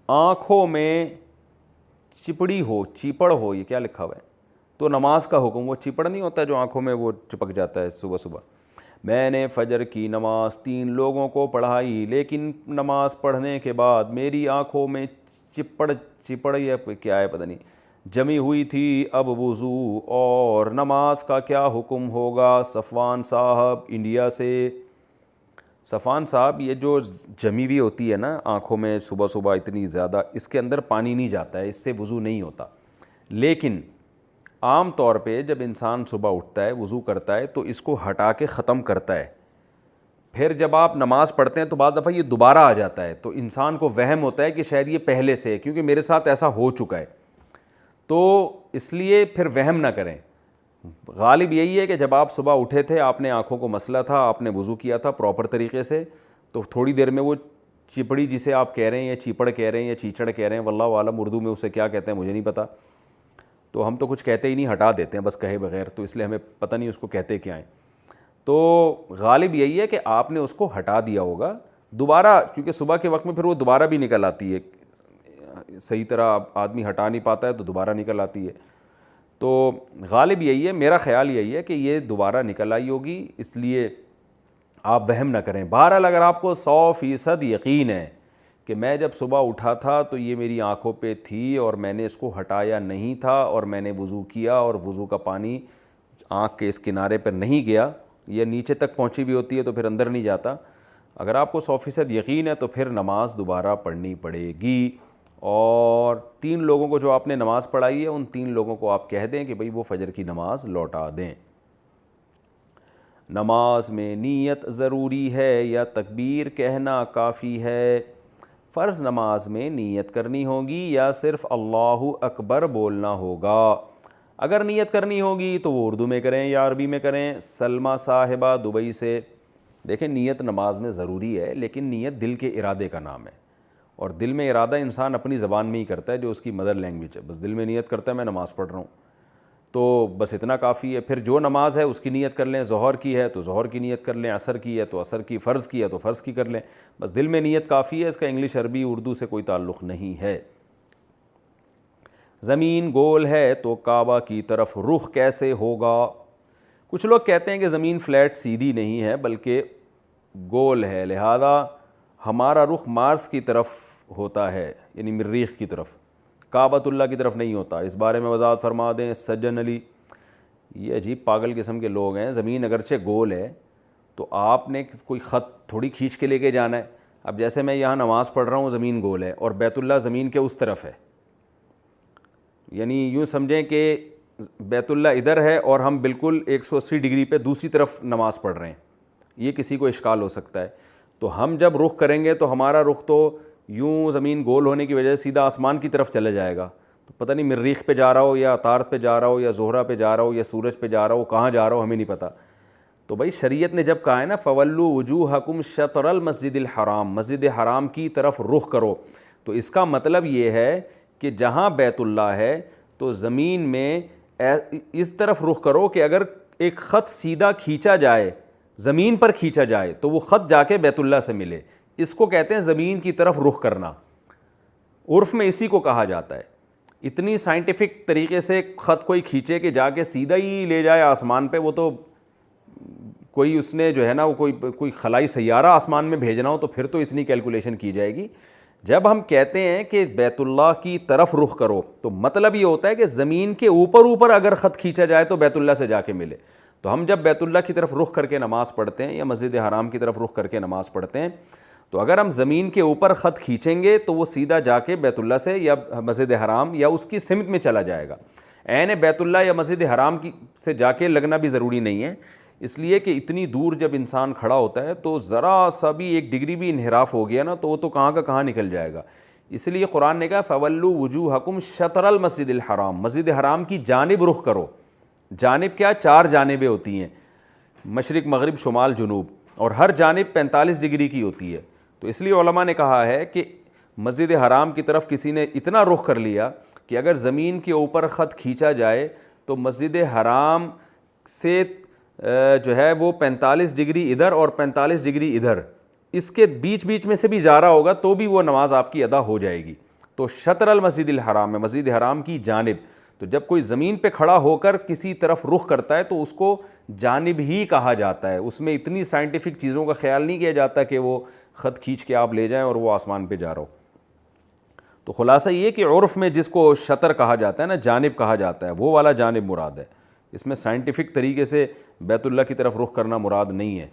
آنکھوں میں چپڑی ہو، چیپڑ ہو، یہ کیا لکھا ہوا ہے، تو نماز کا حکم، وہ چیپڑ نہیں ہوتا جو آنکھوں میں وہ چپک جاتا ہے صبح صبح. میں نے فجر کی نماز 3 لوگوں کو پڑھائی، لیکن نماز پڑھنے کے بعد میری آنکھوں میں چپڑ یا کیا ہے پتہ نہیں جمی ہوئی تھی. اب وضو اور نماز کا کیا حکم ہوگا؟ صفوان صاحب انڈیا سے. صفوان صاحب، یہ جو جمی ہوئی ہوتی ہے نا آنکھوں میں صبح صبح اتنی زیادہ، اس کے اندر پانی نہیں جاتا ہے، اس سے وضو نہیں ہوتا. لیکن عام طور پہ جب انسان صبح اٹھتا ہے وضو کرتا ہے تو اس کو ہٹا کے ختم کرتا ہے. پھر جب آپ نماز پڑھتے ہیں تو بعض دفعہ یہ دوبارہ آ جاتا ہے، تو انسان کو وہم ہوتا ہے کہ شاید یہ پہلے سے ہے، کیونکہ میرے ساتھ ایسا ہو چکا ہے. تو اس لیے پھر وہم نہ کریں. غالب یہی ہے کہ جب آپ صبح اٹھے تھے، آپ نے آنکھوں کو مسلا تھا، آپ نے وضو کیا تھا پراپر طریقے سے، تو تھوڑی دیر میں وہ چپڑی جسے آپ کہہ رہے ہیں یا چیپڑ کہہ رہے ہیں یا چیچڑ کہہ رہے ہیں، واللہ عالم اردو میں اسے کیا کہتے ہیں مجھے نہیں پتہ، تو ہم تو کچھ کہتے ہی نہیں، ہٹا دیتے ہیں بس کہے بغیر، تو اس لیے ہمیں پتہ نہیں اس کو کہتے کیا ہیں. تو غالب یہی ہے کہ آپ نے اس کو ہٹا دیا ہوگا دوبارہ، کیونکہ صبح کے وقت میں پھر وہ دوبارہ بھی نکل آتی ہے، صحیح طرح آدمی ہٹا نہیں پاتا ہے تو دوبارہ نکل آتی ہے. تو غالب یہی ہے، میرا خیال یہی ہے کہ یہ دوبارہ نکل آئی ہوگی، اس لیے آپ وہم نہ کریں. بہرحال اگر آپ کو 100% یقین ہے کہ میں جب صبح اٹھا تھا تو یہ میری آنکھوں پہ تھی اور میں نے اس کو ہٹایا نہیں تھا اور میں نے وضو کیا اور وضو کا پانی آنکھ کے اس کنارے پر نہیں گیا، یہ نیچے تک پہنچی بھی ہوتی ہے تو پھر اندر نہیں جاتا، اگر آپ کو 100% یقین ہے تو پھر نماز دوبارہ پڑھنی پڑے گی. اور 3 لوگوں کو جو آپ نے نماز پڑھائی ہے ان 3 لوگوں کو آپ کہہ دیں کہ بھئی وہ فجر کی نماز لوٹا دیں. نماز میں نیت ضروری ہے یا تکبیر کہنا کافی ہے؟ فرض نماز میں نیت کرنی ہوگی یا صرف اللہ اکبر بولنا ہوگا؟ اگر نیت کرنی ہوگی تو وہ اردو میں کریں یا عربی میں کریں. سلمہ صاحبہ دبئی سے. دیکھیں نیت نماز میں ضروری ہے، لیکن نیت دل کے ارادے کا نام ہے، اور دل میں ارادہ انسان اپنی زبان میں ہی کرتا ہے جو اس کی مدر لینگویج ہے. بس دل میں نیت کرتا ہے میں نماز پڑھ رہا ہوں، تو بس اتنا کافی ہے. پھر جو نماز ہے اس کی نیت کر لیں، ظہر کی ہے تو ظہر کی نیت کر لیں، عصر کی ہے تو عصر کی، فرض کی ہے تو فرض کی کر لیں. بس دل میں نیت کافی ہے، اس کا انگلش عربی اردو سے کوئی تعلق نہیں ہے. زمین گول ہے تو کعبہ کی طرف رخ کیسے ہوگا؟ کچھ لوگ کہتے ہیں کہ زمین فلیٹ سیدھی نہیں ہے بلکہ گول ہے، لہذا ہمارا رخ مارس کی طرف ہوتا ہے، یعنی مریخ کی طرف، کعبۃ اللہ کی طرف نہیں ہوتا. اس بارے میں وضاحت فرما دیں سجن علی. یہ عجیب پاگل قسم کے لوگ ہیں. زمین اگرچہ گول ہے تو آپ نے کوئی خط تھوڑی کھینچ کے لے کے جانا ہے. اب جیسے میں یہاں نماز پڑھ رہا ہوں، زمین گول ہے اور بیت اللہ زمین کے اس طرف ہے، یعنی یوں سمجھیں کہ بیت اللہ ادھر ہے اور ہم بالکل 180 ڈگری پہ دوسری طرف نماز پڑھ رہے ہیں. یہ کسی کو اشکال ہو سکتا ہے. تو ہم جب رخ کریں گے تو ہمارا رخ تو یوں زمین گول ہونے کی وجہ سے سیدھا آسمان کی طرف چلے جائے گا. تو پتہ نہیں مریخ پہ جا رہا ہو یا عطارد پہ جا رہا ہو یا زہرہ پہ جا رہا ہو یا سورج پہ جا رہا ہو، کہاں جا رہا ہو ہمیں نہیں پتہ. تو بھائی شریعت نے جب کہا ہے نا فولوا وجوہکم شطر المسجد الحرام، مسجد حرام کی طرف رخ کرو، تو اس کا مطلب یہ ہے کہ جہاں بیت اللہ ہے تو زمین میں اس طرف رخ کرو کہ اگر ایک خط سیدھا کھینچا جائے، زمین پر کھینچا جائے تو وہ خط جا کے بیت اللہ سے ملے. اس کو کہتے ہیں زمین کی طرف رخ کرنا. عرف میں اسی کو کہا جاتا ہے. اتنی سائنٹیفک طریقے سے خط کوئی کھینچے کہ جا کے سیدھا ہی لے جائے آسمان پہ، وہ تو کوئی اس نے جو ہے نا وہ کوئی خلائی سیارہ آسمان میں بھیجنا ہو تو پھر تو اتنی کیلکولیشن کی جائے گی. جب ہم کہتے ہیں کہ بیت اللہ کی طرف رخ کرو تو مطلب یہ ہوتا ہے کہ زمین کے اوپر اگر خط کھینچا جائے تو بیت اللہ سے جا کے ملے. تو ہم جب بیت اللہ کی طرف رخ کر کے نماز پڑھتے ہیں یا مسجد حرام کی طرف رخ کر کے نماز پڑھتے ہیں تو اگر ہم زمین کے اوپر خط کھینچیں گے تو وہ سیدھا جا کے بیت اللہ سے یا مسجد حرام یا اس کی سمت میں چلا جائے گا. عین بیت اللہ یا مسجد حرام کی سے جا کے لگنا بھی ضروری نہیں ہے، اس لیے کہ اتنی دور جب انسان کھڑا ہوتا ہے تو ذرا سا بھی 1 ڈگری بھی انحراف ہو گیا نا تو وہ تو کہاں کا کہاں نکل جائے گا. اس لیے قرآن نے کہا فولوا وجوہکم شطر المسجد الحرام، مسجد حرام کی جانب رخ کرو. جانب کیا؟ 4 جانبیں ہوتی ہیں، مشرق مغرب شمال جنوب، اور ہر جانب 45 ڈگری کی ہوتی ہے. تو اس لیے علماء نے کہا ہے کہ مسجد حرام کی طرف کسی نے اتنا رخ کر لیا کہ اگر زمین کے اوپر خط کھینچا جائے تو مسجد حرام سے جو ہے وہ 45 ڈگری ادھر اور 45 ڈگری ادھر، اس کے بیچ میں سے بھی جا رہا ہوگا تو بھی وہ نماز آپ کی ادا ہو جائے گی. تو شطر المسجد الحرام ہے، مسجد حرام کی جانب. تو جب کوئی زمین پہ کھڑا ہو کر کسی طرف رخ کرتا ہے تو اس کو جانب ہی کہا جاتا ہے. اس میں اتنی سائنٹیفک چیزوں کا خیال نہیں کیا جاتا کہ وہ خط کھینچ کے آپ لے جائیں اور وہ آسمان پہ جا رہا ہو. تو خلاصہ یہ کہ عرف میں جس کو شطر کہا جاتا ہے نا، جانب کہا جاتا ہے، وہ والا جانب مراد ہے. اس میں سائنٹیفک طریقے سے بیت اللہ کی طرف رخ کرنا مراد نہیں ہے.